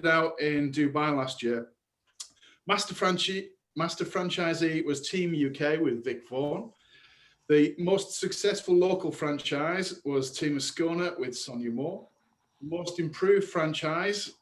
out in Dubai last year. Master franchisee was Team UK with Vic Vaughan. The most successful local franchise was Team Ascona with Sonia Moore. Most improved franchisee,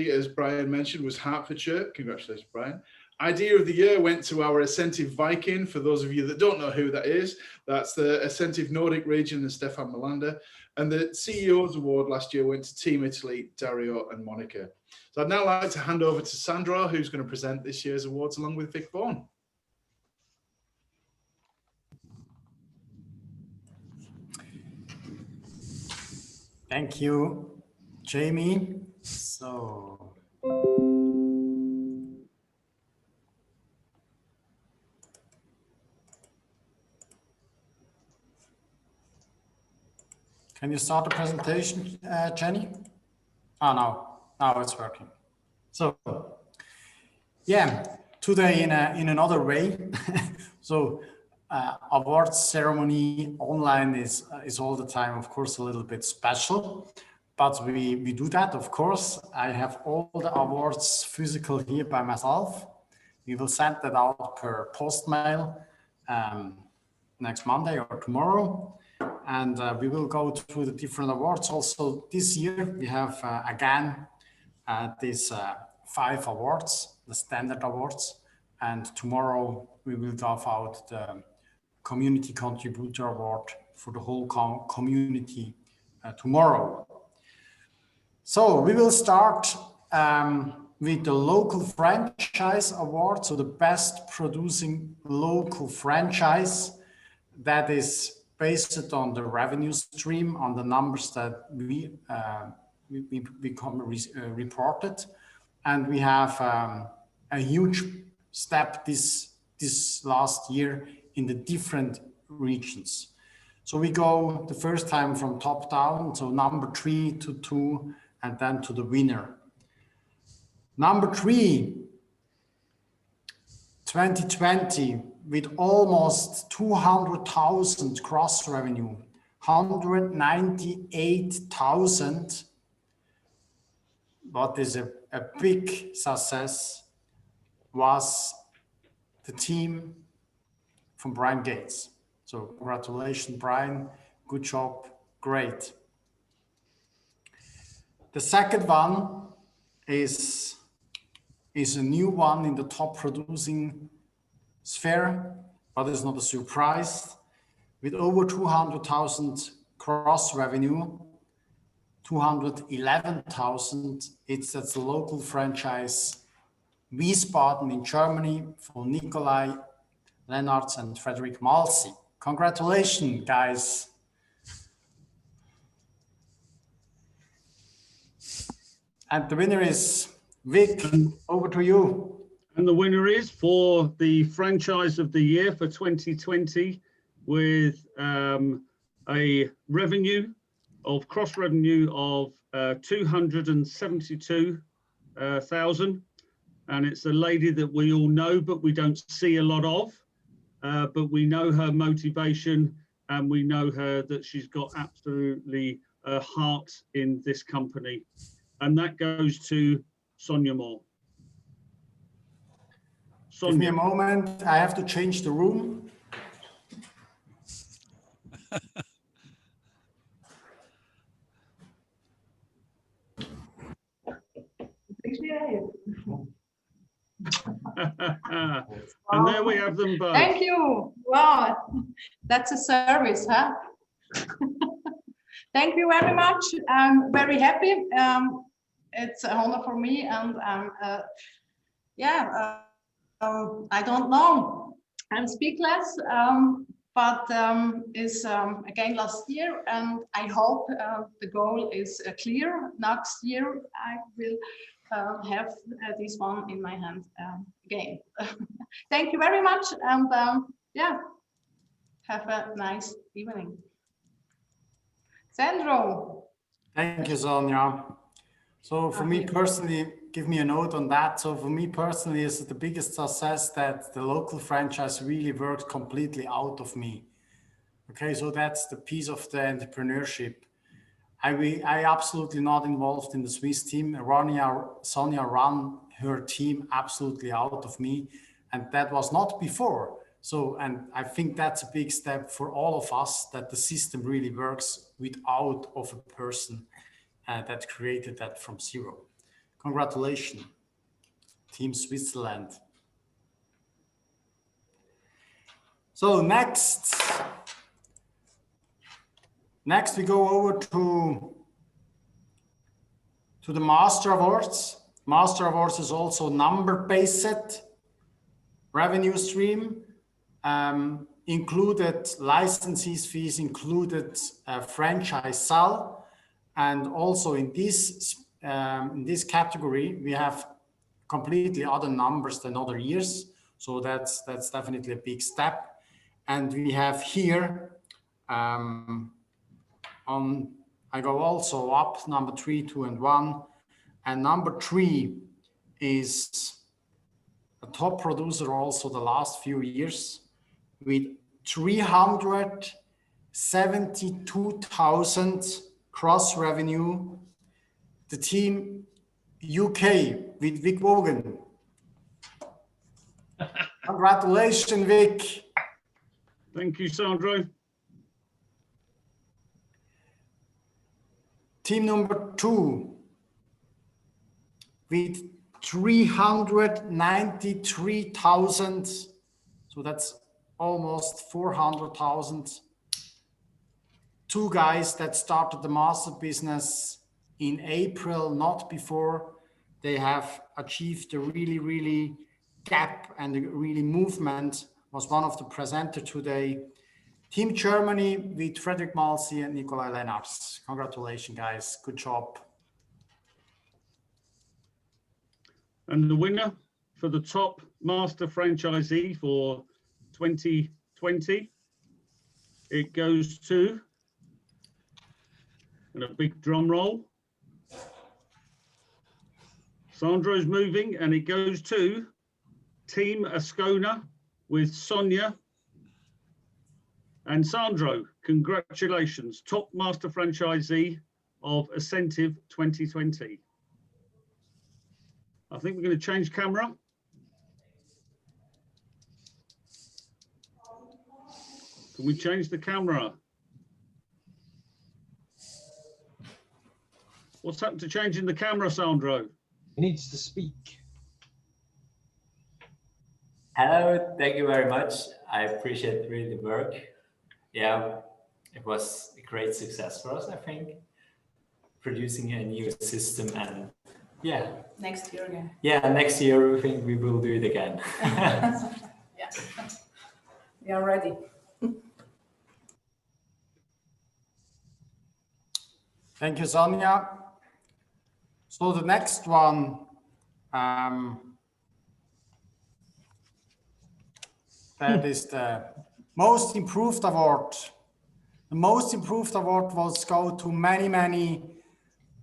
as Brian mentioned, was Hertfordshire. Congratulations, Brian. Idea of the year went to our Asentiv Viking. For those of you that don't know who that is, that's the Asentiv Nordic region and Stefan Melander. And the CEO's award last year went to Team Italy, Dario and Monica. So I'd now like to hand over to Sandro, who's going to present this year's awards along with Vic Vaughan. Thank you, Jamie. So, can you start the presentation, Jenny? Oh, no, now it's working. So, yeah, today in another way. So, awards ceremony online is all the time, of course, a little bit special, but we do that, of course. I have all the awards physical here by myself. We will send that out per post mail next Monday or tomorrow, and we will go through the different awards. Also this year we have again these 5 awards, the standard awards, and tomorrow we will give out the Community Contributor Award for the whole community tomorrow. So we will start with the Local Franchise Award, so the best producing local franchise that is based on the revenue stream, on the numbers that we become reported. And we have a huge step this last year in the different regions. So we go the first time from top down, so number 3 to 2, and then to the winner. Number 3, 2020, with almost 200,000 gross revenue, 198,000. What is a big success was the team from Brian Gates. So congratulations, Brian. Good job. Great. The second one is a new one in the top producing sphere, but it's not a surprise. With over 200,000 gross revenue, 211,000, that's a local franchise, Wiesbaden in Germany, for Nikolai Lennartz and Frederick Malsi. Congratulations, guys. And the winner is Vic. Over to you. And the winner is for the franchise of the year for 2020 with a cross revenue of 272,000. And it's a lady that we all know, but we don't see a lot of. But we know her motivation, and we know her that she's got absolutely a heart in this company. And that goes to Sonia Moore. Sonia. Give me a moment. I have to change the room. And there we have them both. Thank you. Wow, that's a service, huh? Thank you very much. I'm very happy. It's an honor for me, and I don't know. I'm speechless, but it's again last year, and I hope the goal is clear. Next year, I will have this one in my hand again. Thank you very much, and have a nice evening. Sandro. Thank you, Sonia. So for me personally, give me a note on that. So for me personally, it's the biggest success that the local franchise really worked completely out of me. Okay, so that's the piece of the entrepreneurship. I absolutely not involved in the Swiss team. Sonia ran her team absolutely out of me, and that was not before. So, and I think that's a big step for all of us, that the system really works without of a person that created that from zero. Congratulations, Team Switzerland. So next we go over to the Master Awards. Master Awards is also number-based revenue stream, included licenses fees, included franchise sale, and also in this category we have completely other numbers than other years. So that's definitely a big step. And we have here I go also up number 3, 2, and 1, and number 3 is a top producer also the last few years with 372,000 cross revenue. The team UK with Vic Wogan. Congratulations, Vic. Thank you, Sandro. Team number 2 with 393,000, so that's almost 400,000. 2 guys that started the master business in April, not before. They have achieved a really gap and a really movement. Was one of the presenters today. Team Germany with Frederick Malsi and Nikolai Lennartz. Congratulations, guys. Good job. And the winner for the top master franchisee for 2020, it goes to, and a big drum roll, Sandro's moving, and it goes to Team Ascona with Sonia and Sandro. Congratulations, top master franchisee of Asentiv 2020. I think we're going to change camera. Can we change the camera? What's happened to changing the camera, Sandro? He needs to speak. Hello, thank you very much. I appreciate really the work. Yeah, it was a great success for us, I think. Producing a new system, and yeah. Next year again. Yeah, next year I think we will do it again. Yeah, we are ready. Thank you, Sonia. So the next one, that is the Most Improved Award. The Most Improved Award was go to many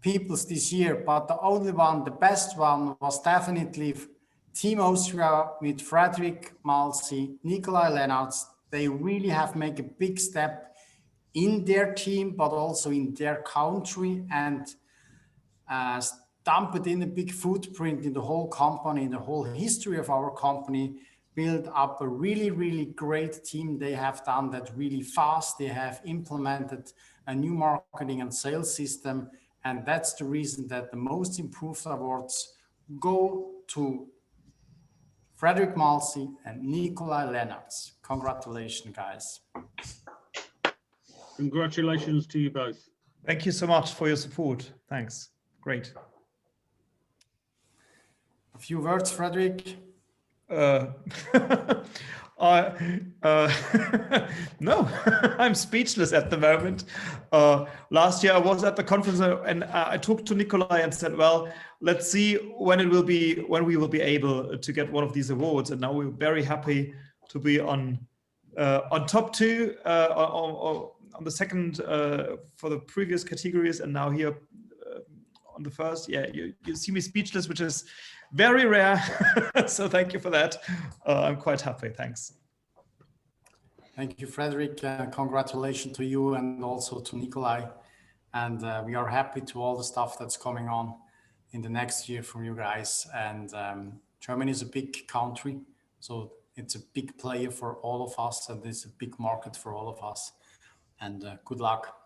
peoples this year, but the only one, the best one, was definitely Team Austria with Frederick Malsi, Nikolai Lennartz. They really have made a big step in their team, but also in their country, and stamped in a big footprint in the whole company, in the whole history of our company, build up a really great team. They have done that really fast. They have implemented a new marketing and sales system. And that's the reason that the Most Improved Awards go to Frederick Malsi and Nikolai Lennartz. Congratulations, guys. Congratulations to you both. Thank you so much for your support. Thanks. Great. A few words, Frederick. No, I'm speechless at the moment. Last year I was at the conference and I talked to Nikolai and said, well, let's see when we will be able to get one of these awards. And now we're very happy to be on top 2, on the second for the previous categories, and now here on the first. Yeah, you see me speechless, which is very rare. So thank you for that. I'm quite happy. Thanks. Thank you, Frederick. Congratulations to you and also to Nikolai. And we are happy to all the stuff that's coming on in the next year from you guys. And Germany is a big country, so it's a big player for all of us, and it's a big market for all of us. And good luck,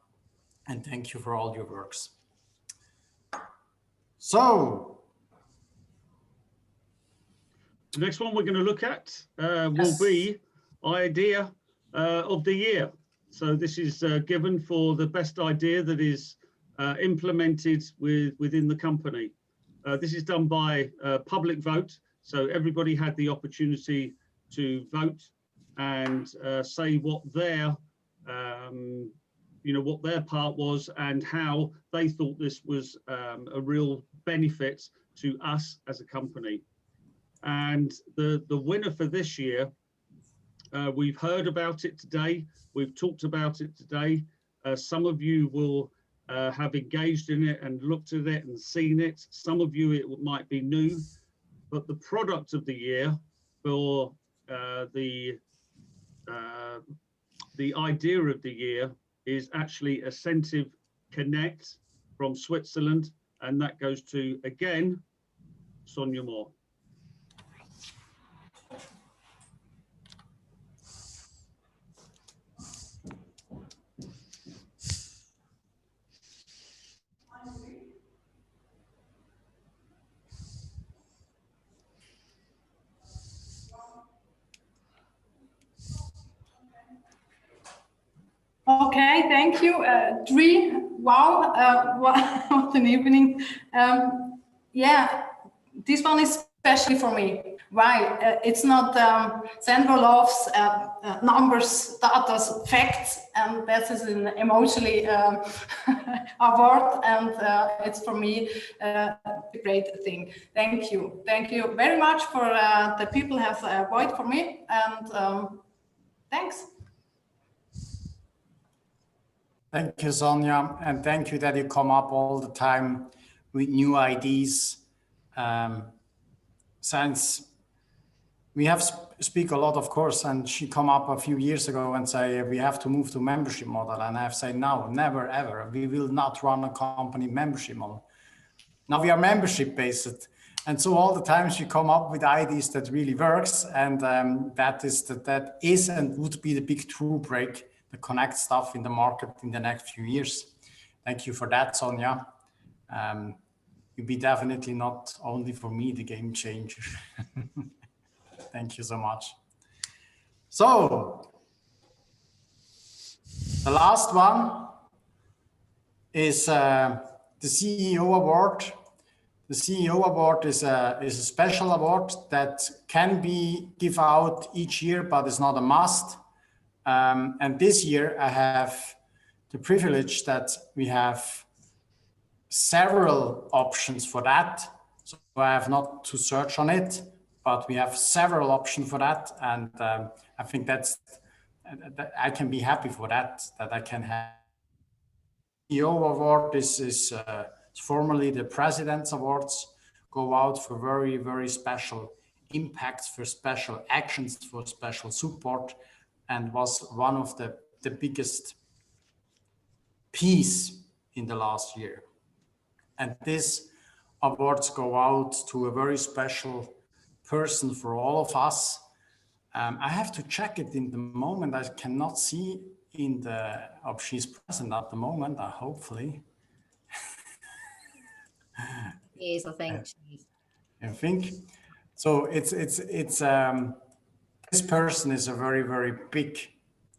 and thank you for all your works. So the next one we're going to look at will be idea of the year. So this is given for the best idea that is implemented within the company. This is done by public vote. So everybody had the opportunity to vote and say what their, what their part was and how they thought this was a real benefit to us as a company. And the winner for this year, we've heard about it today. We've talked about it today. Some of you will have engaged in it and looked at it and seen it. Some of you, it might be new, but the product of the year for the idea of the year is actually Asentiv Connect from Switzerland. And that goes to, again, Sonia Moore. Okay, thank you. Dri, wow, what an evening. Yeah, this one is especially for me. Why? It's not Sandra loves numbers, data, facts, and that is an emotionally award, and it's for me a great thing. Thank you. Thank you very much for the people have voted for me, and thanks. thank you, Sonia, and thank you that you come up all the time with new ideas. Since we have speak a lot, of course, and she come up a few years ago and say we have to move to membership model, and I have said no, never ever. We will not run a company membership model. Now we are membership based, and so all the time she come up with ideas that really works, and that is and would be the big true break, the connect stuff in the market in the next few years. Thank you for that, Sonia. You'll be definitely not only for me the game changer. Thank you so much. So the last one is the CEO award. The CEO award is a special award that can be given out each year, but it's not a must. And this year I have the privilege that we have several options for that. So I have not to search on it, but we have several options for that. And I think that I can be happy for that I can have. CEO award is formerly the President's Awards, go out for very, very special impacts, for special actions, for special support, and was one of the biggest piece in the last year. And these awards go out to a very special person for all of us. I have to check it in the moment. I cannot see in the, oh, she's present at the moment, hopefully. Yes, I think. I think. So it's this person is a very, very big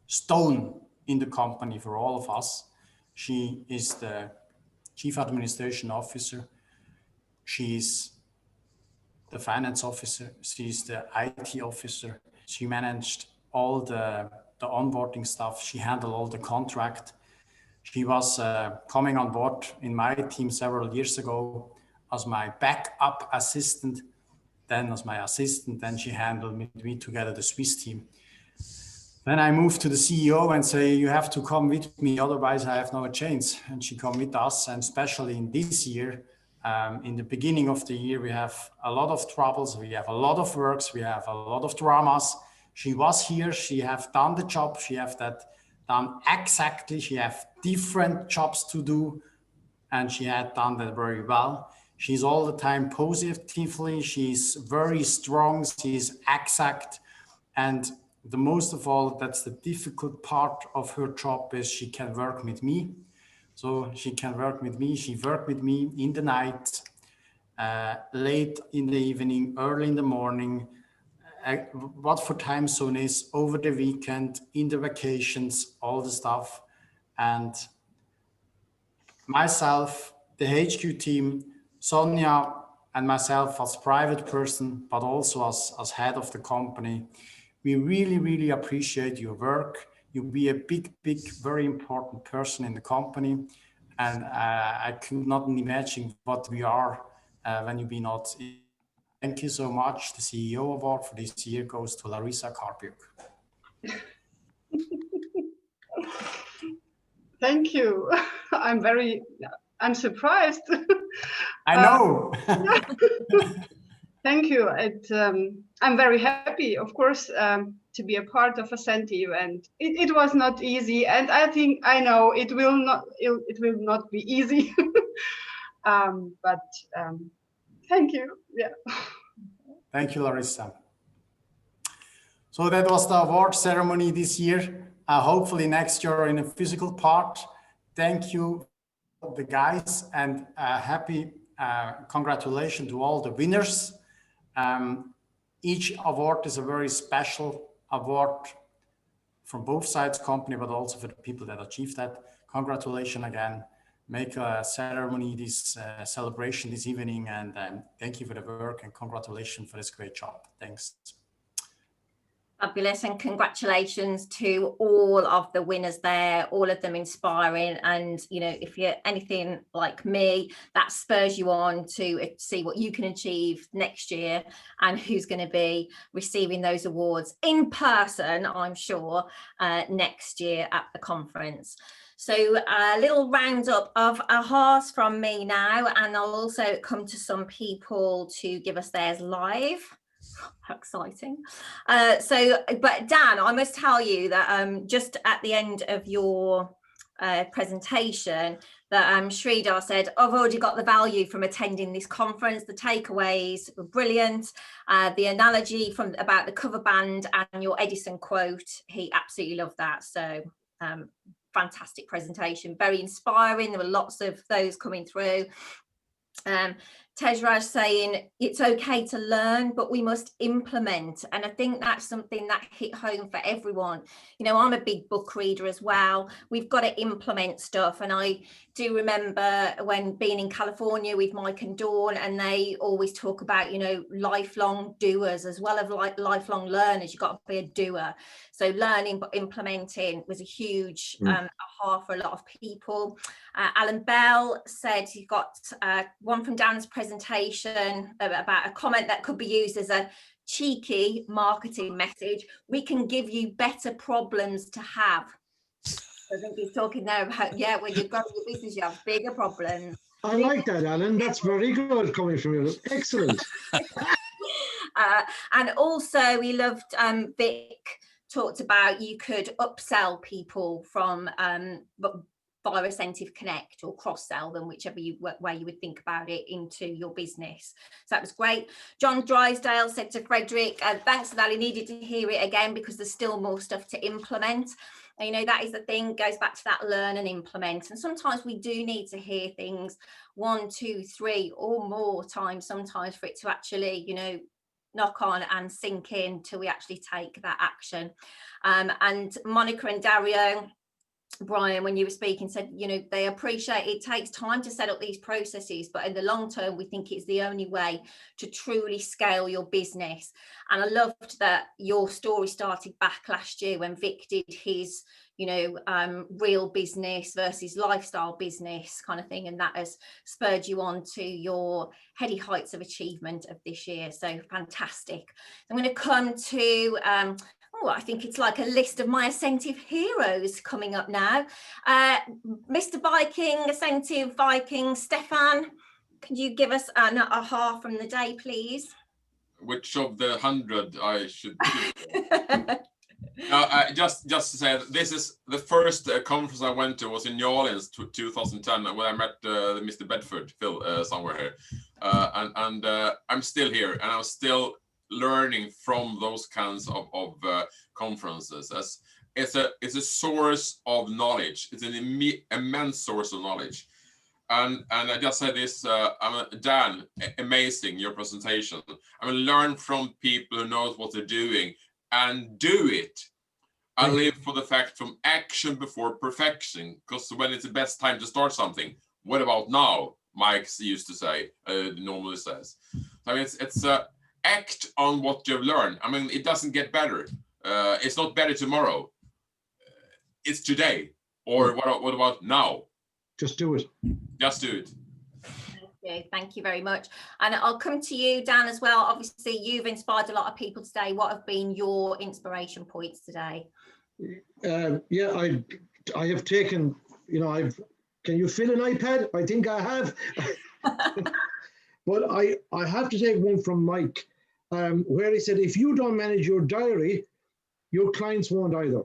stone in the company for all of us. She is the Chief Administration Officer. She's the Finance Officer. She's the IT Officer. She managed all the onboarding stuff. She handled all the contract. She was coming on board in my team several years ago as my backup assistant, then as my assistant, then she handled me together the Swiss team. Then I moved to the CEO and say, you have to come with me, otherwise I have no chance. And she come with us, and especially in this year, in the beginning of the year, we have a lot of troubles, we have a lot of works, we have a lot of dramas. She was here, she have done the job, she have that done exactly, she have different jobs to do, and she had done that very well. She's all the time positively, she's very strong, she's exact, and the most of all, that's the difficult part of her job, is she can work with me. So she can work with me, she worked with me in the night, late in the evening, early in the morning, what for time zone is, over the weekend, in the vacations, all the stuff. And myself, the HQ team, Sonia, and myself as private person, but also as head of the company, we really, really appreciate your work. You'll be a big, very important person in the company. And I could not imagine what we are when you be not. Thank you so much. The CEO award for this year goes to Larissa Karpiuk. Thank you. I'm surprised. I know. Thank you. I'm very happy, of course, to be a part of Asentiv, and it was not easy, and I know it will not be easy. But thank you. Yeah. Thank you, Larissa. So that was the award ceremony this year. Hopefully next year in a physical part. Thank you, the guys, and happy congratulations to all the winners. Each award is a very special award from both sides company, but also for the people that achieved that. Congratulations again. Make a ceremony, this celebration this evening, and thank you for the work and congratulations for this great job. Thanks. Fabulous, and congratulations to all of the winners there, all of them inspiring. And you know, if you're anything like me, that spurs you on to see what you can achieve next year and who's going to be receiving those awards in person, I'm sure, next year at the conference. So a little roundup of ahas from me now, and I'll also come to some people to give us theirs live. How exciting. But Dan, I must tell you that just at the end of your presentation, that Sridhar said, I've already got the value from attending this conference. The takeaways were brilliant. The analogy about the cover band and your Edison quote, he absolutely loved that. So fantastic presentation, very inspiring. There were lots of those coming through. Tejraj saying it's okay to learn, but we must implement. And I think that's something that hit home for everyone. You know, I'm a big book reader as well. We've got to implement stuff. And I do remember when being in California with Mike and Dawn, and they always talk about, you know, lifelong doers as well as lifelong learners. You've got to be a doer. So learning but implementing was a huge aha for a lot of people. Alan Bell said he got one from Dan's presentation about a comment that could be used as a cheeky marketing message. We can give you better problems to have. I think he's talking there about, yeah, when you're growing your business, you have bigger problems. I like that, Alan. That's very good coming from you. Excellent. And also we loved Vic talked about you could upsell people from via Asentiv Connect or cross-sell them, whichever way you would think about it, into your business. So that was great. John Drysdale said to Frederick, thanks for that, I needed to hear it again because there's still more stuff to implement. And, you know, that is the thing, goes back to that learn and implement. And sometimes we do need to hear things 1, 2, 3 or more times sometimes for it to actually, you know, knock on and sink in till we actually take that action. And Monica and Dario, Brian, when you were speaking, said, you know, they appreciate it takes time to set up these processes, but in the long term, we think it's the only way to truly scale your business. And I loved that your story started back last year when Vic did his, you know, real business versus lifestyle business kind of thing. And that has spurred you on to your heady heights of achievement of this year. So fantastic. I'm going to come to, I think it's like a list of my Asentiv heroes coming up now. Mr. Viking, Asentiv Viking, Stefan, can you give us an aha from the day, please? Which of the 100 I should Just to say, this is the first conference I went to was in New Orleans 2010 when I met Mr. Bedford, Phil, somewhere here. And I'm still here, and I'm still learning from those kinds of conferences. As it's a source of knowledge. It's an immense source of knowledge. And I just say this, Dan, amazing, your presentation. I mean, learn from people who knows what they're doing and do it. I live for the fact from action before perfection, because when it's the best time to start something, what about now? Mike used to say, normally says. I mean, it's act on what you've learned. I mean, it doesn't get better. It's not better tomorrow. It's today. Or what about now? Just do it. Just do it. Thank you very much. And I'll come to you, Dan, as well. Obviously, you've inspired a lot of people today. What have been your inspiration points today? Yeah, I have taken, you know, can you fill an iPad? I think I have. But I have to take one from Mike, where he said, if you don't manage your diary, your clients won't either.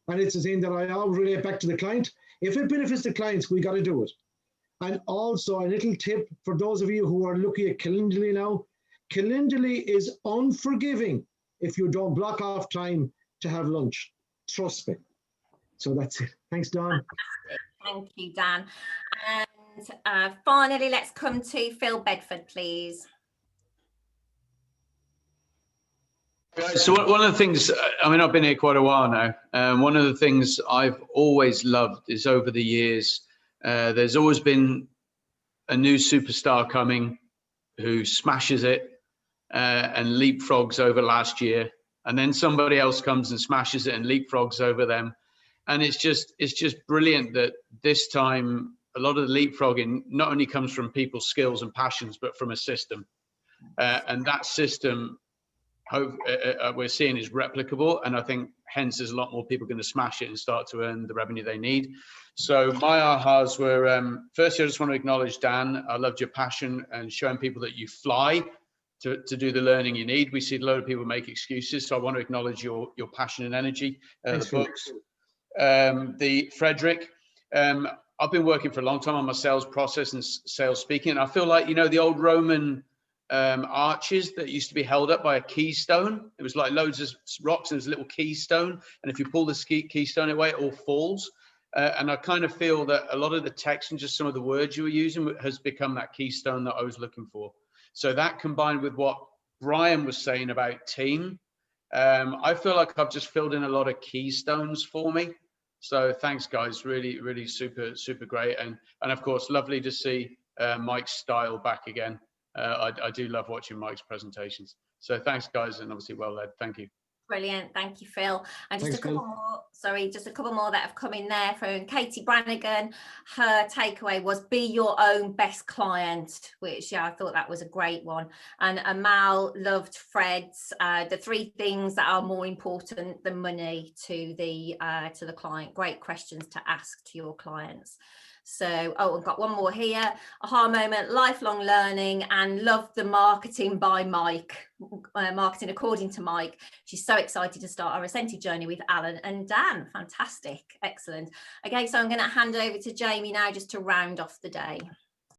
And it's the thing that I always relate back to the client. If it benefits the clients, we got to do it. And also a little tip for those of you who are looking at Calendly now, Calendly is unforgiving if you don't block off time to have lunch. Trust me. So that's it. Thanks, Don. Thank you, Dan. And finally, let's come to Phil Bedford, please. So one of the things, I mean, I've been here quite a while now. One of the things I've always loved is over the years, there's always been a new superstar coming who smashes it and leapfrogs over last year. And then somebody else comes and smashes it and leapfrogs over them. And it's just brilliant that this time, a lot of the leapfrogging not only comes from people's skills and passions, but from a system. And that system, we're seeing is replicable, and I think hence there's a lot more people going to smash it and start to earn the revenue they need. So my ahas were, firstly, I just want to acknowledge Dan. I loved your passion and showing people that you fly to do the learning you need. We see a lot of people make excuses, so I want to acknowledge your passion and energy. The books, the Frederick. I've been working for a long time on my sales process and sales speaking, and I feel like, you know, the old Roman arches that used to be held up by a keystone. It was like loads of rocks and there's a little keystone, and if you pull the keystone away, it all falls. And I kind of feel that a lot of the text and just some of the words you were using has become that keystone that I was looking for. So that combined with what Brian was saying about team, I feel like I've just filled in a lot of keystones for me. So thanks, guys. Really, really super great. And of course, lovely to see Mike's style back again. I do love watching Mike's presentations. So thanks, guys, and obviously well led. Thank you. Brilliant, thank you, Phil. And just Thanks, a couple more, sorry, just a couple more that have come in there from Katie Brannigan. Her takeaway was be your own best client, which, yeah, I thought that was a great one. And Amal loved Fred's, the 3 things that are more important than money to the client. Great questions to ask to your clients. So, oh, I've got one more here. Aha moment, lifelong learning, and love the marketing by Mike, marketing according to Mike. She's so excited to start our Asentiv journey with Alan and Dan. Fantastic, excellent. Okay, so I'm going to hand over to Jamie now just to round off the day.